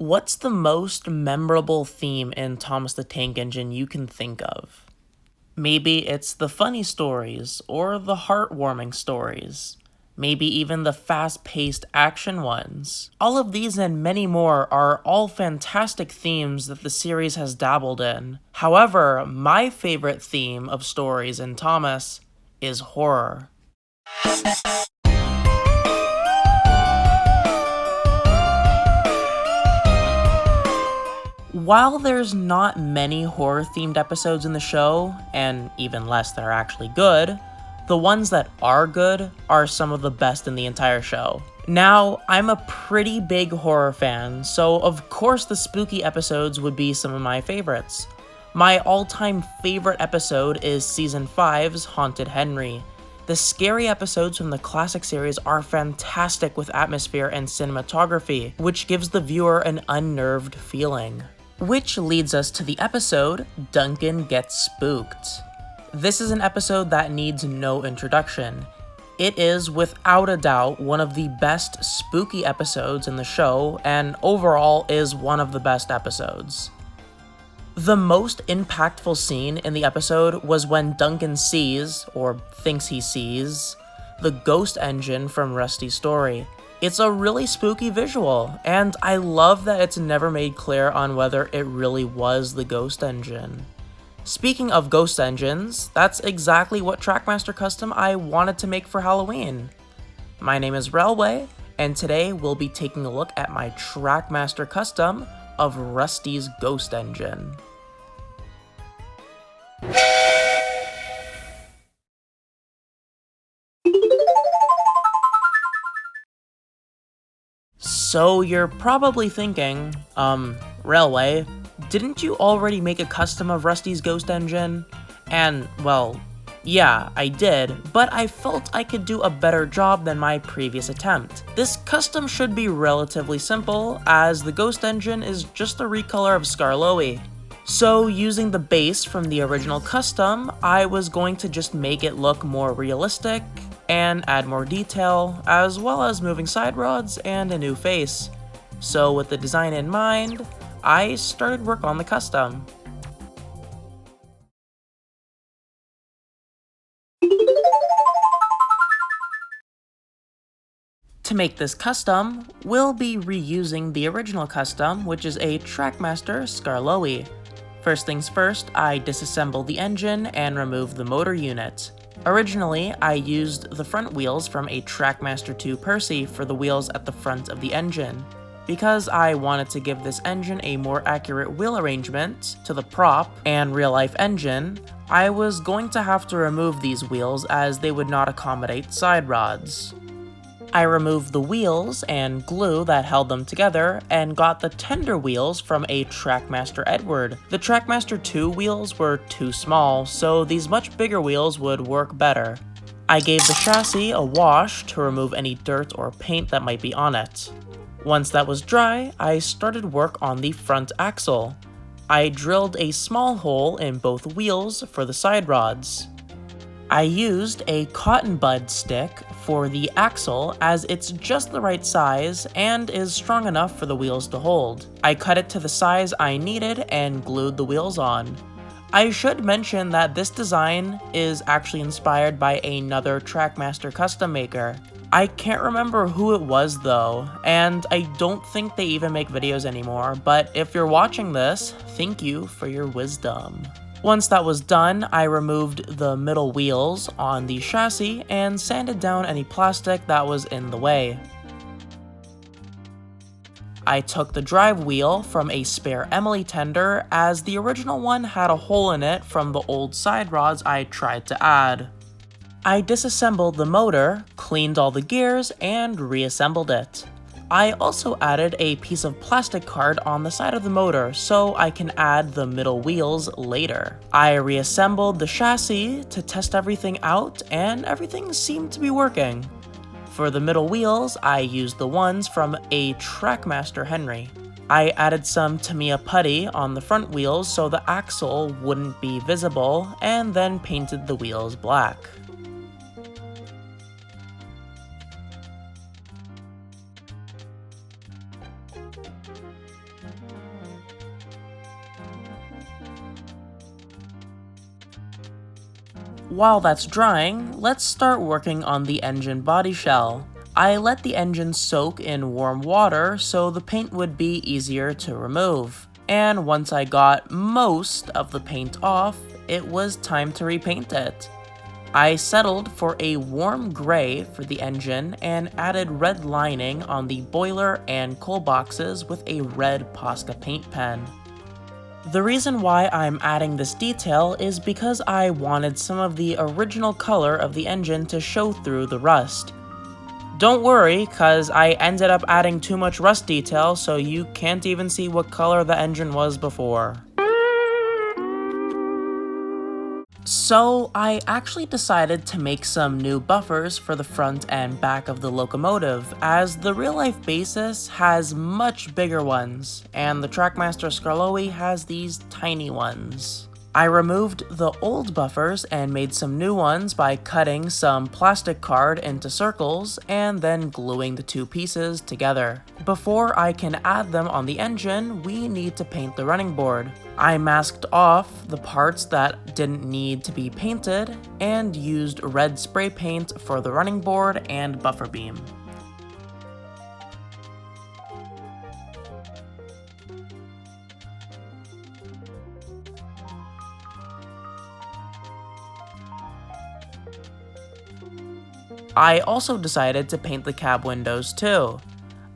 What's the most memorable theme in Thomas the Tank Engine you can think of? Maybe it's the funny stories or the heartwarming stories. Maybe even the fast-paced action ones. All of these and many more are all fantastic themes that the series has dabbled in. However, my favorite theme of stories in Thomas is horror. While there's not many horror-themed episodes in the show, and even less that are actually good, the ones that are good are some of the best in the entire show. Now, I'm a pretty big horror fan, so of course the spooky episodes would be some of my favorites. My all-time favorite episode is Season 5's Haunted Henry. The scary episodes from the classic series are fantastic with atmosphere and cinematography, which gives the viewer an unnerved feeling. Which leads us to the episode, Duncan Gets Spooked. This is an episode that needs no introduction. It is, without a doubt, one of the best spooky episodes in the show, and overall is one of the best episodes. The most impactful scene in the episode was when Duncan sees, or thinks he sees, the ghost engine from Rusty's story. It's a really spooky visual, and I love that it's never made clear on whether it really was the ghost engine. Speaking of ghost engines, that's exactly what Trackmaster custom I wanted to make for Halloween. My name is Railway, and today we'll be taking a look at my Trackmaster custom of Rusty's ghost engine. So you're probably thinking, Railway, didn't you already make a custom of Rusty's ghost engine? And, well, yeah, I did, but I felt I could do a better job than my previous attempt. This custom should be relatively simple, as the ghost engine is just a recolor of Skarloey. So using the base from the original custom, I was going to just make it look more realistic, and add more detail, as well as moving side rods and a new face. So with the design in mind, I started work on the custom. To make this custom, we'll be reusing the original custom, which is a Trackmaster Skarloey. First things first, I disassembled the engine and removed the motor unit. Originally, I used the front wheels from a Trackmaster 2 Percy for the wheels at the front of the engine. Because I wanted to give this engine a more accurate wheel arrangement to the prop and real-life engine, I was going to have to remove these wheels as they would not accommodate side rods. I removed the wheels and glue that held them together and got the tender wheels from a Trackmaster Edward. The Trackmaster 2 wheels were too small, so these much bigger wheels would work better. I gave the chassis a wash to remove any dirt or paint that might be on it. Once that was dry, I started work on the front axle. I drilled a small hole in both wheels for the side rods. I used a cotton bud stick for the axle as it's just the right size and is strong enough for the wheels to hold. I cut it to the size I needed and glued the wheels on. I should mention that this design is actually inspired by another Trackmaster custom maker. I can't remember who it was though, and I don't think they even make videos anymore, but if you're watching this, thank you for your wisdom. Once that was done, I removed the middle wheels on the chassis and sanded down any plastic that was in the way. I took the drive wheel from a spare Emily tender as the original one had a hole in it from the old side rods I tried to add. I disassembled the motor, cleaned all the gears, and reassembled it. I also added a piece of plastic card on the side of the motor so I can add the middle wheels later. I reassembled the chassis to test everything out and everything seemed to be working. For the middle wheels, I used the ones from a Trackmaster Henry. I added some Tamiya putty on the front wheels so the axle wouldn't be visible and then painted the wheels black. While that's drying, let's start working on the engine body shell. I let the engine soak in warm water so the paint would be easier to remove. And once I got most of the paint off, it was time to repaint it. I settled for a warm gray for the engine and added red lining on the boiler and coal boxes with a red Posca paint pen. The reason why I'm adding this detail is because I wanted some of the original color of the engine to show through the rust. Don't worry, cause I ended up adding too much rust detail so you can't even see what color the engine was before. So I actually decided to make some new buffers for the front and back of the locomotive, as the real-life basis has much bigger ones, and the Trackmaster Skarloey has these tiny ones. I removed the old buffers and made some new ones by cutting some plastic card into circles and then gluing the two pieces together. Before I can add them on the engine, we need to paint the running board. I masked off the parts that didn't need to be painted and used red spray paint for the running board and buffer beam. I also decided to paint the cab windows too.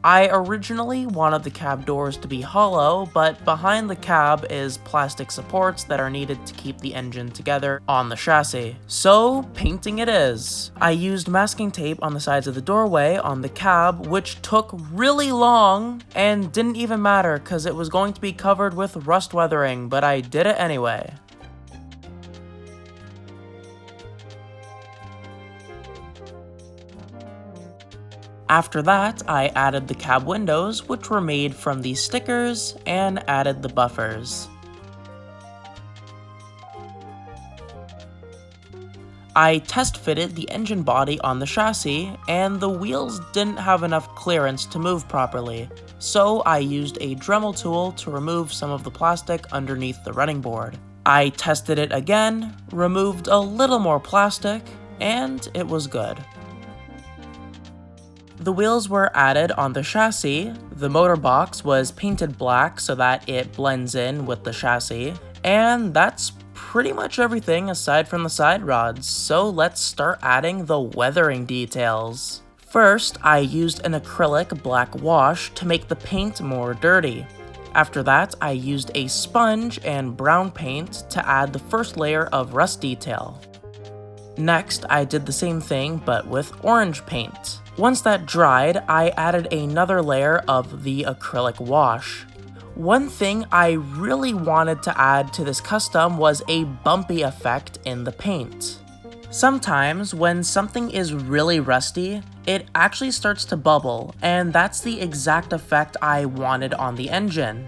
I originally wanted the cab doors to be hollow, but behind the cab is plastic supports that are needed to keep the engine together on the chassis. So, painting it is. I used masking tape on the sides of the doorway on the cab, which took really long and didn't even matter because it was going to be covered with rust weathering, but I did it anyway. After that, I added the cab windows, which were made from these stickers, and added the buffers. I test fitted the engine body on the chassis, and the wheels didn't have enough clearance to move properly, so I used a Dremel tool to remove some of the plastic underneath the running board. I tested it again, removed a little more plastic, and it was good. The wheels were added on the chassis, the motor box was painted black so that it blends in with the chassis, and that's pretty much everything aside from the side rods, so let's start adding the weathering details. First, I used an acrylic black wash to make the paint more dirty. After that, I used a sponge and brown paint to add the first layer of rust detail. Next, I did the same thing but with orange paint. Once that dried, I added another layer of the acrylic wash. One thing I really wanted to add to this custom was a bumpy effect in the paint. Sometimes, when something is really rusty, it actually starts to bubble, and that's the exact effect I wanted on the engine.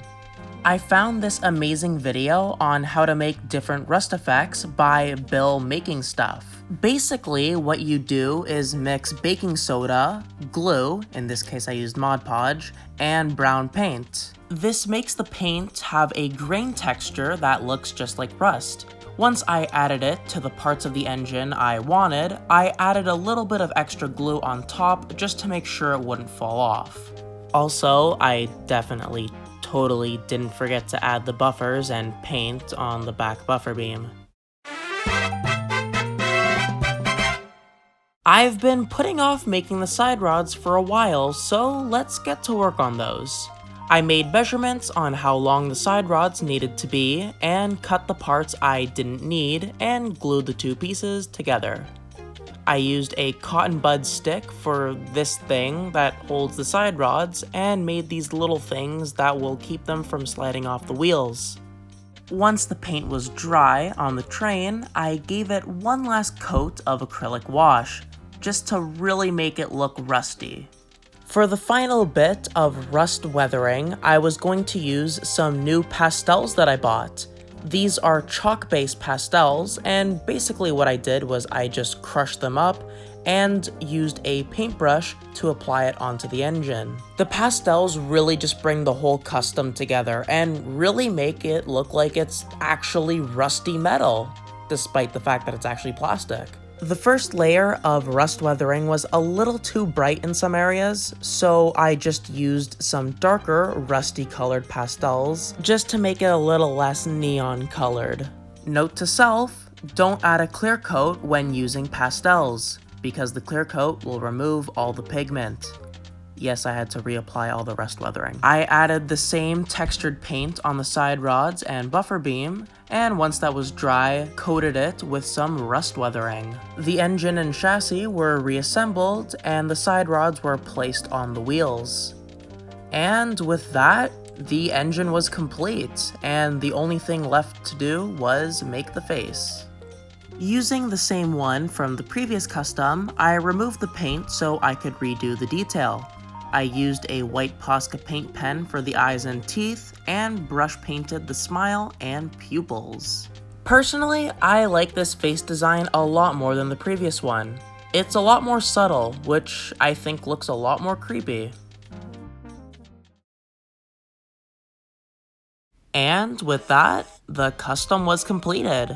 I found this amazing video on how to make different rust effects by Bill Making Stuff. Basically, what you do is mix baking soda, glue, in this case I used Mod Podge, and brown paint. This makes the paint have a grain texture that looks just like rust. Once I added it to the parts of the engine I wanted, I added a little bit of extra glue on top just to make sure it wouldn't fall off. Also, I totally didn't forget to add the buffers and paint on the back buffer beam. I've been putting off making the side rods for a while, so let's get to work on those. I made measurements on how long the side rods needed to be, and cut the parts I didn't need, and glued the two pieces together. I used a cotton bud stick for this thing that holds the side rods, and made these little things that will keep them from sliding off the wheels. Once the paint was dry on the train, I gave it one last coat of acrylic wash, just to really make it look rusty. For the final bit of rust weathering, I was going to use some new pastels that I bought. These are chalk-based pastels, and basically what I did was I just crushed them up and used a paintbrush to apply it onto the engine. The pastels really just bring the whole custom together and really make it look like it's actually rusty metal. despite the fact that it's actually plastic. The first layer of rust weathering was a little too bright in some areas, so I just used some darker, rusty colored pastels just to make it a little less neon colored. Note to self, don't add a clear coat when using pastels, because the clear coat will remove all the pigment. Yes, I had to reapply all the rust weathering. I added the same textured paint on the side rods and buffer beam, and once that was dry, coated it with some rust weathering. The engine and chassis were reassembled, and the side rods were placed on the wheels. And with that, the engine was complete, and the only thing left to do was make the face. Using the same one from the previous custom, I removed the paint so I could redo the detail. I used a white Posca paint pen for the eyes and teeth, and brush painted the smile and pupils. Personally, I like this face design a lot more than the previous one. It's a lot more subtle, which I think looks a lot more creepy. And with that, the custom was completed.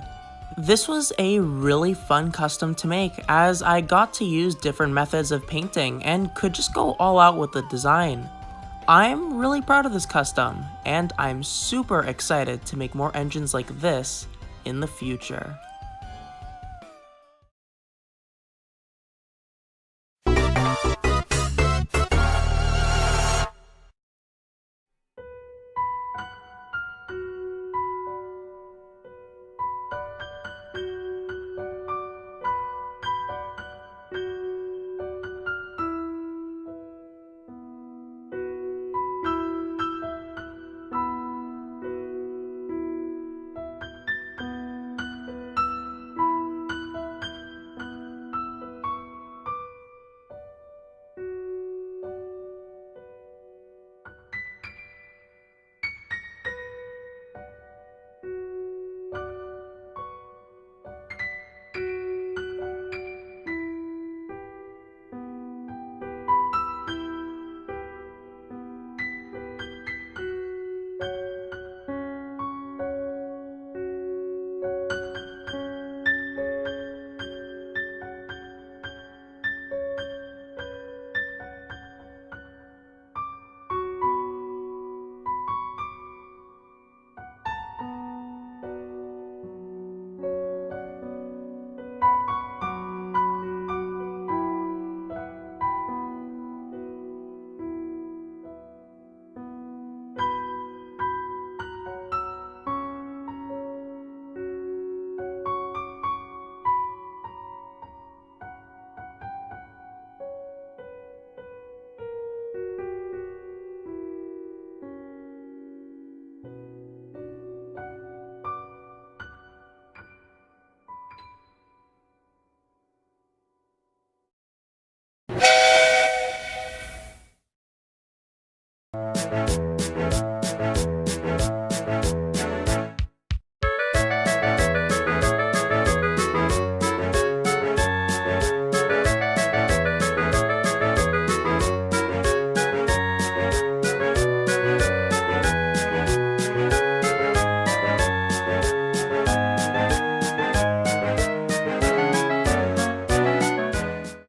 This was a really fun custom to make, as I got to use different methods of painting and could just go all out with the design. I'm really proud of this custom, and I'm super excited to make more engines like this in the future.